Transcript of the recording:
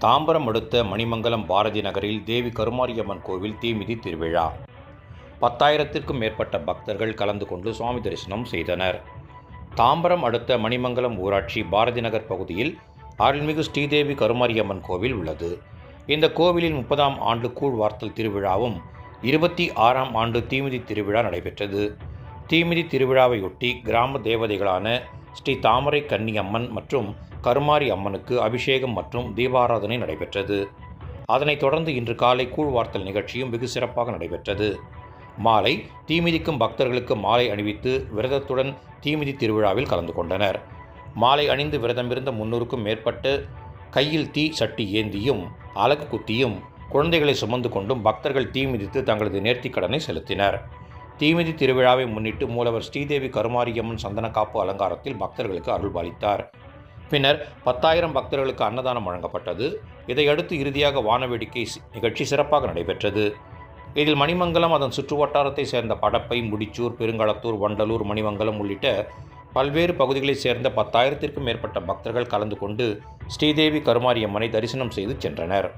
தாம்பரம் அடுத்த மணிமங்கலம் பாரதி நகரில் தேவி கருமாரியம்மன் கோவில் தீமிதி திருவிழா. 10,000த்திற்கும் மேற்பட்ட பக்தர்கள் கலந்து கொண்டு சுவாமி தரிசனம் செய்தனர். தாம்பரம் அடுத்த மணிமங்கலம் ஊராட்சி பாரதி நகர் பகுதியில் அருள்மிகு ஸ்ரீதேவி கருமாரியம்மன் கோவில் உள்ளது. இந்த கோவிலில் 30ஆம் ஆண்டு கூழ்வார்த்தல் திருவிழாவும் 26ஆம் ஆண்டு தீமிதி திருவிழா நடைபெற்றது. தீமிதி திருவிழாவையொட்டி கிராம தேவதைகளான ஸ்ரீ தாமரை கன்னியம்மன் மற்றும் கருமாரி அம்மனுக்கு அபிஷேகம் மற்றும் தீபாராதனை நடைபெற்றது. அதனைத் தொடர்ந்து இன்று காலை கூழ்வார்த்தல் நிகழ்ச்சியும் வெகு சிறப்பாக நடைபெற்றது. மாலை தீமிதிக்கும் பக்தர்களுக்கு மாலை அணிவித்து விரதத்துடன் தீமிதி திருவிழாவில் கலந்து கொண்டனர். மாலை அணிந்து விரதமிருந்த 300க்கும் மேற்பட்ட கையில் தீ சட்டி ஏந்தியும் அலகு குத்தியும் குழந்தைகளை சுமந்து கொண்டும் பக்தர்கள் தீமிதித்து தங்களது நேர்த்திக்கடனை செலுத்தினர். தீமிதி திருவிழாவை முன்னிட்டு மூலவர் ஸ்ரீதேவி கருமாரியம்மன் சந்தனக்காப்பு அலங்காரத்தில் பக்தர்களுக்கு அருள்பாலித்தார். பின்னர் 10,000 பக்தர்களுக்கு அன்னதானம் வழங்கப்பட்டது. இதையடுத்து இறுதியாக வானவேடிக்கை நிகழ்ச்சி சிறப்பாக நடைபெற்றது. இதில் மணிமங்கலம், அதன் சுற்றுவட்டாரத்தை சேர்ந்த படப்பை, முடிச்சூர், பெருங்களத்தூர், வண்டலூர், மணிமங்கலம் உள்ளிட்ட பல்வேறு பகுதிகளைச் சேர்ந்த 10,000த்திற்கும் மேற்பட்ட பக்தர்கள் கலந்து கொண்டு ஸ்ரீதேவி கருமாரியம்மனை தரிசனம் செய்து சென்றனர்.